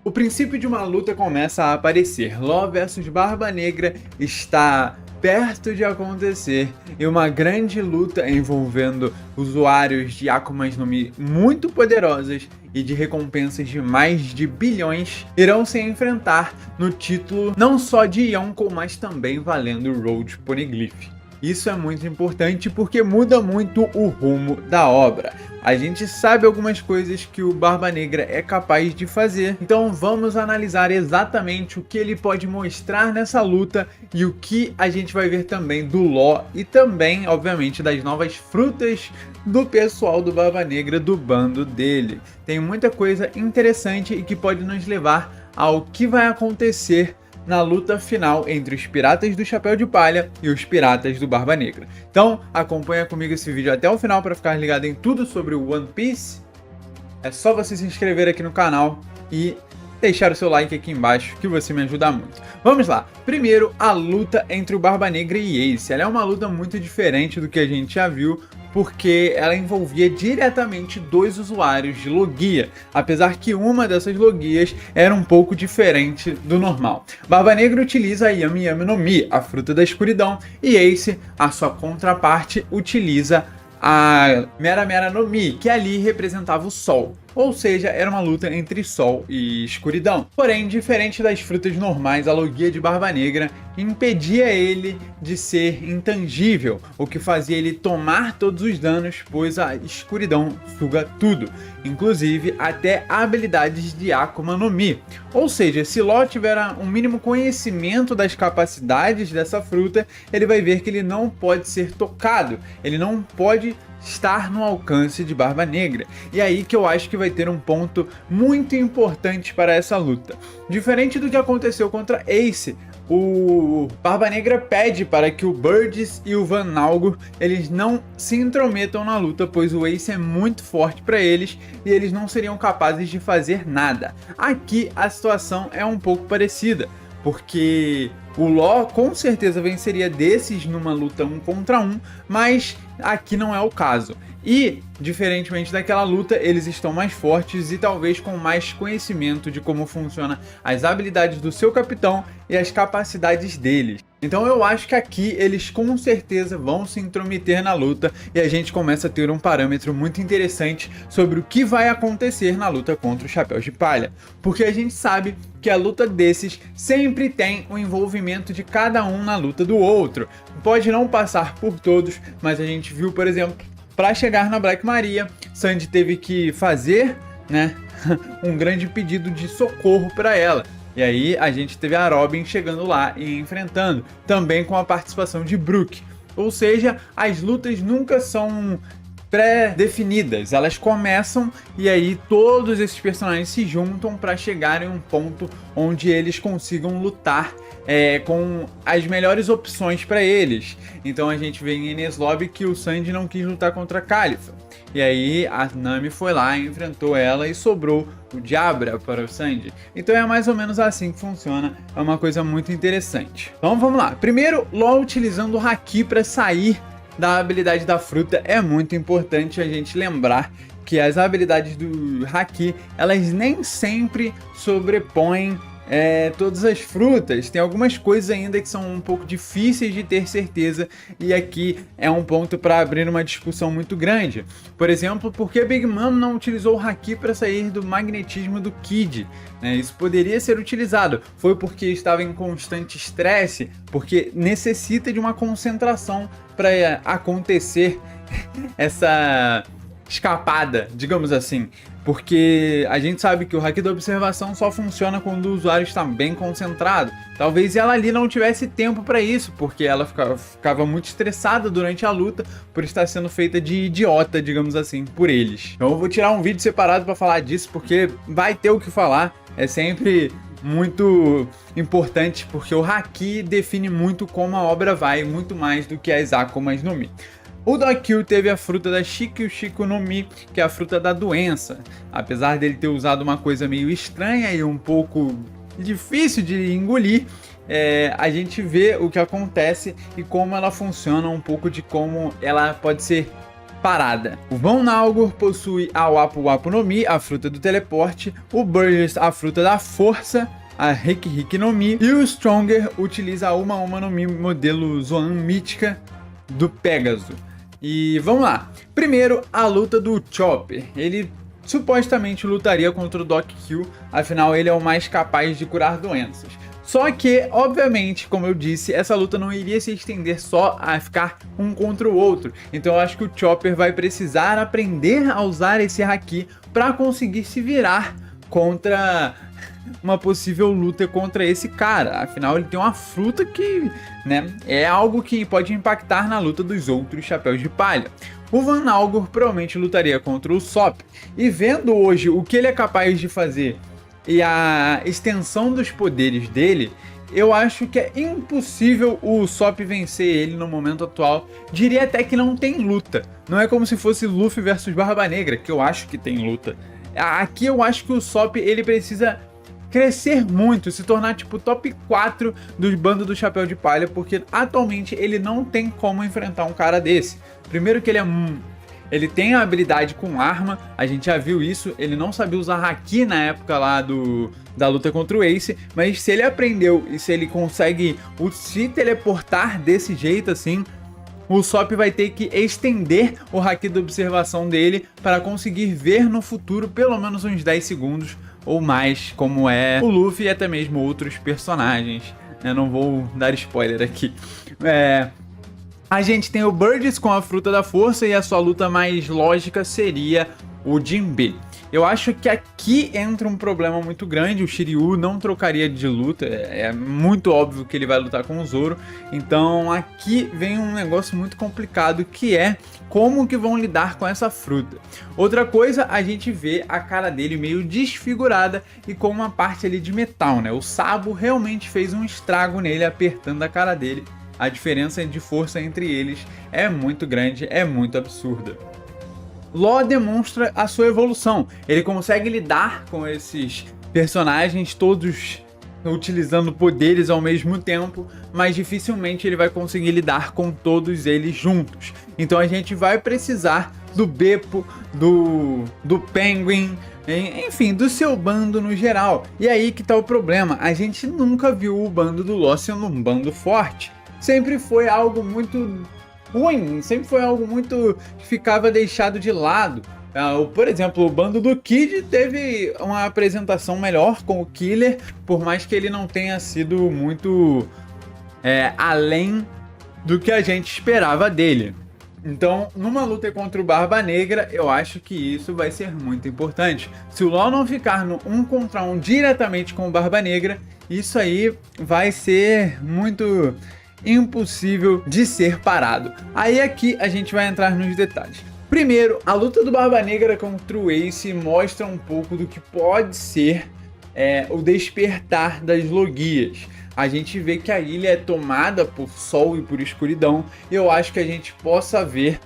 O princípio de uma luta começa a aparecer. Law versus Barba Negra está perto de acontecer e uma grande luta envolvendo usuários de Akumas no Mi muito poderosas e de recompensas de mais de bilhões irão se enfrentar no título não só de Yonkou, mas também valendo o Road Poneglyph. Isso é muito importante porque muda muito o rumo da obra. A gente sabe algumas coisas que o Barba Negra é capaz de fazer, então vamos analisar exatamente o que ele pode mostrar nessa luta e o que a gente vai ver também do Law e também, obviamente, das novas frutas do pessoal do Barba Negra, do bando dele. Tem muita coisa interessante e que pode nos levar ao que vai acontecer na luta final entre os Piratas do Chapéu de Palha e os Piratas do Barba Negra. Então acompanha comigo esse vídeo até o final para ficar ligado em tudo sobre o One Piece. É só você se inscrever aqui no canal e deixar o seu like aqui embaixo, que você me ajuda muito. Vamos lá. Primeiro, a luta entre o Barba Negra e Ace. Ela é uma luta muito diferente do que a gente já viu, porque ela envolvia diretamente dois usuários de Logia, apesar que uma dessas Logias era um pouco diferente do normal. Barba Negra utiliza a Yami Yami no Mi, a fruta da escuridão, e Ace, a sua contraparte, utiliza a Mera Mera no Mi, que ali representava o Sol. Ou seja, era uma luta entre sol e escuridão. Porém, diferente das frutas normais, a Logia de Barba Negra impedia ele de ser intangível, o que fazia ele tomar todos os danos, pois a escuridão suga tudo, inclusive até habilidades de Akuma no Mi. Ou seja, se Law tiver um mínimo conhecimento das capacidades dessa fruta, ele vai ver que ele não pode ser tocado, ele não pode estar no alcance de Barba Negra. E aí que eu acho que vai ter um ponto muito importante para essa luta. Diferente do que aconteceu contra Ace, o Barba Negra pede para que o Burgess e o Van Nalgo eles não se intrometam na luta, pois o Ace é muito forte para eles e eles não seriam capazes de fazer nada. Aqui a situação é um pouco parecida, porque o Law com certeza venceria desses numa luta 1 contra 1, mas aqui não é o caso. E, diferentemente daquela luta, eles estão mais fortes e talvez com mais conhecimento de como funcionam as habilidades do seu capitão e as capacidades deles. Então eu acho que aqui eles com certeza vão se intrometer na luta e a gente começa a ter um parâmetro muito interessante sobre o que vai acontecer na luta contra os Chapéus de Palha. Porque a gente sabe que a luta desses sempre tem o envolvimento de cada um na luta do outro. Pode não passar por todos, mas a gente viu, por exemplo, para chegar na Black Maria, Sandy teve que fazer, né, um grande pedido de socorro para ela. E aí a gente teve a Robin chegando lá e enfrentando, também com a participação de Brook. Ou seja, as lutas nunca são pré-definidas, elas começam e aí todos esses personagens se juntam para chegar em um ponto onde eles consigam lutar com as melhores opções para eles. Então a gente vê em Enies Lobby que o Sandy não quis lutar contra a Califa, e aí a Nami foi lá e enfrentou ela e sobrou o Jabra para o Sandy. Então é mais ou menos assim que funciona, é uma coisa muito interessante. Então vamos lá. Primeiro, Law utilizando o Haki para sair da habilidade da fruta. É muito importante a gente lembrar que as habilidades do Haki, elas nem sempre sobrepõem todas as frutas. Tem algumas coisas ainda que são um pouco difíceis de ter certeza, e aqui é um ponto para abrir uma discussão muito grande. Por exemplo, por que Big Mom não utilizou o Haki para sair do magnetismo do Kid? Isso poderia ser utilizado. Foi porque estava em constante estresse, porque necessita de uma concentração para acontecer essa escapada, digamos assim. Porque a gente sabe que o Haki da observação só funciona quando o usuário está bem concentrado. Talvez ela ali não tivesse tempo para isso, porque ela ficava muito estressada durante a luta por estar sendo feita de idiota, digamos assim, por eles. Então eu vou tirar um vídeo separado para falar disso, porque vai ter o que falar. É sempre muito importante, porque o Haki define muito como a obra vai, muito mais do que as Akumas no Mi. O Dokkyu teve a fruta da Shikyu Shikyu no Mi, que é a fruta da doença. Apesar dele ter usado uma coisa meio estranha e um pouco difícil de engolir, a gente vê o que acontece e como ela funciona, um pouco de como ela pode ser parada. O Von Naugor possui a Wapu Wapu no Mi, a fruta do teleporte, o Burgess a fruta da força, a Heki Heki no Mi, e o Stronger utiliza a Uma Uma no Mi modelo Zoan mítica do Pégaso. E vamos lá. Primeiro, a luta do Chopper. Ele supostamente lutaria contra o Doc Kill, afinal ele é o mais capaz de curar doenças. Só que, obviamente, como eu disse, essa luta não iria se estender só a ficar um contra o outro. Então eu acho que o Chopper vai precisar aprender a usar esse Haki para conseguir se virar contra uma possível luta contra esse cara. Afinal, ele tem uma fruta que, né, é algo que pode impactar na luta dos outros Chapéus de Palha. O Von Naugor provavelmente lutaria contra o Sop. E vendo hoje o que ele é capaz de fazer e a extensão dos poderes dele, eu acho que é impossível o Sop vencer ele no momento atual. Diria até que não tem luta. Não é como se fosse Luffy versus Barba Negra, que eu acho que tem luta. Aqui eu acho que o Sop ele precisa crescer muito, se tornar tipo top 4 do bando do Chapéu de Palha, porque atualmente ele não tem como enfrentar um cara desse. Primeiro que ele tem a habilidade com arma, a gente já viu isso, ele não sabia usar Haki na época lá da luta contra o Ace, mas se ele aprendeu e se ele consegue se teleportar desse jeito assim, o Sop vai ter que estender o Haki da observação dele para conseguir ver no futuro pelo menos uns 10 segundos ou mais, como é o Luffy e até mesmo outros personagens. Eu não vou dar spoiler aqui. A gente tem o Burgess com a fruta da força e a sua luta mais lógica seria o Jinbe. Eu acho que aqui entra um problema muito grande, o Shiryu não trocaria de luta, é muito óbvio que ele vai lutar com o Zoro, então aqui vem um negócio muito complicado que é como que vão lidar com essa fruta. Outra coisa, a gente vê a cara dele meio desfigurada e com uma parte ali de metal, né? O Sabo realmente fez um estrago nele apertando a cara dele, a diferença de força entre eles é muito grande, é muito absurda. Law demonstra a sua evolução, ele consegue lidar com esses personagens todos utilizando poderes ao mesmo tempo, mas dificilmente ele vai conseguir lidar com todos eles juntos. Então a gente vai precisar do Beppo, do Penguin, enfim, do seu bando no geral. E aí que tá o problema, a gente nunca viu o bando do Law sendo um bando forte, sempre foi algo muito ruim, sempre foi algo muito que ficava deixado de lado. Por exemplo, o bando do Kid teve uma apresentação melhor com o Killer, por mais que ele não tenha sido muito além do que a gente esperava dele. Então, numa luta contra o Barba Negra, eu acho que isso vai ser muito importante. Se o Law não ficar no 1 contra 1 diretamente com o Barba Negra, isso aí vai ser muito impossível de ser parado. Aí aqui a gente vai entrar nos detalhes. Primeiro, a luta do Barba Negra contra o Ace mostra um pouco do que pode ser o despertar das Logias. A gente vê que a ilha é tomada por sol e por escuridão, e eu acho que a gente possa ver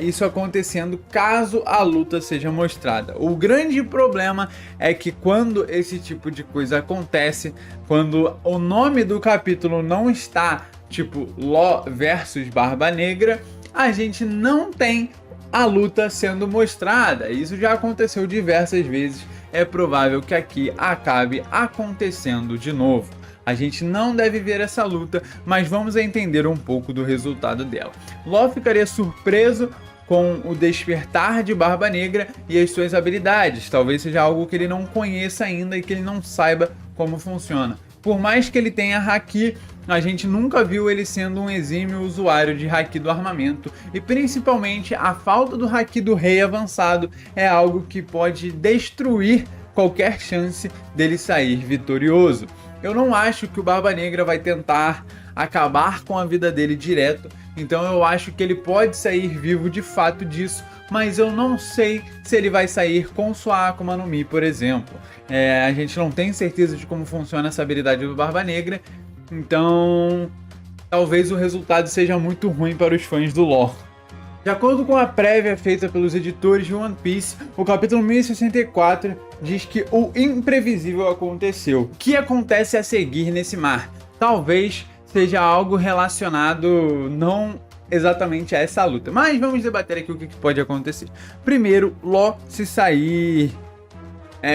isso acontecendo caso a luta seja mostrada. O grande problema é que quando esse tipo de coisa acontece, quando o nome do capítulo não está tipo Law versus Barba Negra, a gente não tem a luta sendo mostrada. Isso já aconteceu diversas vezes, é provável que aqui acabe acontecendo de novo. A gente não deve ver essa luta, mas vamos entender um pouco do resultado dela. Law ficaria surpreso com o despertar de Barba Negra e as suas habilidades. Talvez seja algo que ele não conheça ainda e que ele não saiba como funciona. Por mais que ele tenha Haki, a gente nunca viu ele sendo um exímio usuário de Haki do armamento, e principalmente a falta do Haki do Rei avançado é algo que pode destruir qualquer chance dele sair vitorioso. Eu não acho que o Barba Negra vai tentar acabar com a vida dele direto, então eu acho que ele pode sair vivo de fato disso, mas eu não sei se ele vai sair com sua Akuma no Mi, por exemplo. A gente não tem certeza de como funciona essa habilidade do Barba Negra, então talvez o resultado seja muito ruim para os fãs do lore. De acordo com a prévia feita pelos editores de One Piece, o capítulo 1064 diz que o imprevisível aconteceu. O que acontece a seguir nesse mar? Talvez seja algo relacionado não exatamente essa luta. Mas vamos debater aqui o que pode acontecer. Primeiro, Law se sair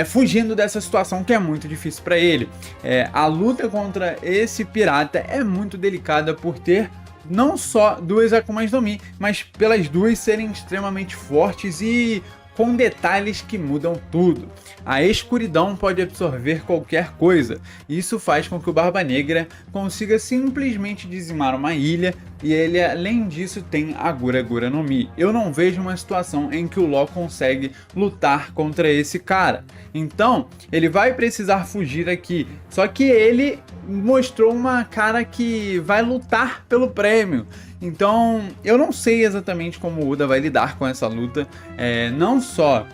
fugindo dessa situação que é muito difícil para ele. A luta contra esse pirata é muito delicada por ter não só duas Akumas no Mi, mas pelas duas serem extremamente fortes e com detalhes que mudam tudo. A escuridão pode absorver qualquer coisa. Isso faz com que o Barba Negra consiga simplesmente dizimar uma ilha, e ele, além disso, tem a Gura Gura no Mi. Eu não vejo uma situação em que o Law consegue lutar contra esse cara. Então, ele vai precisar fugir aqui. Só que ele mostrou uma cara que vai lutar pelo prêmio. Então, eu não sei exatamente como o Oda vai lidar com essa luta. Não só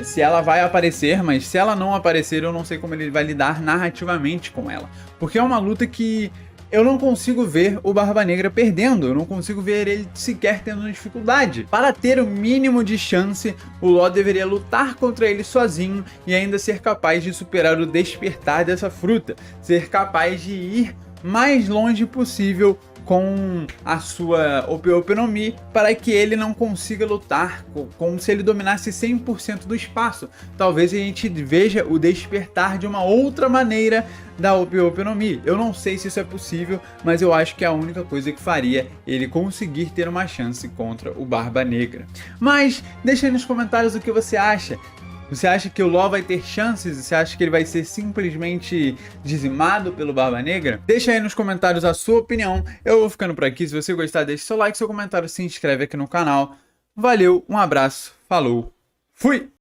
se ela vai aparecer, mas se ela não aparecer, eu não sei como ele vai lidar narrativamente com ela. Porque é uma luta que eu não consigo ver o Barba Negra perdendo, eu não consigo ver ele sequer tendo dificuldade. Para ter o mínimo de chance, o Law deveria lutar contra ele sozinho e ainda ser capaz de superar o despertar dessa fruta, ser capaz de ir mais longe possível com a sua Ope no Mi, para que ele não consiga lutar como se ele dominasse 100% do espaço. Talvez a gente veja o despertar de uma outra maneira da Ope no Mi. Eu não sei se isso é possível, mas eu acho que é a única coisa que faria ele conseguir ter uma chance contra o Barba Negra. Mas deixa aí nos comentários o que você acha. Você acha que o Law vai ter chances? Você acha que ele vai ser simplesmente dizimado pelo Barba Negra? Deixa aí nos comentários a sua opinião. Eu vou ficando por aqui. Se você gostar, deixe seu like, seu comentário, se inscreve aqui no canal. Valeu, um abraço, falou, fui!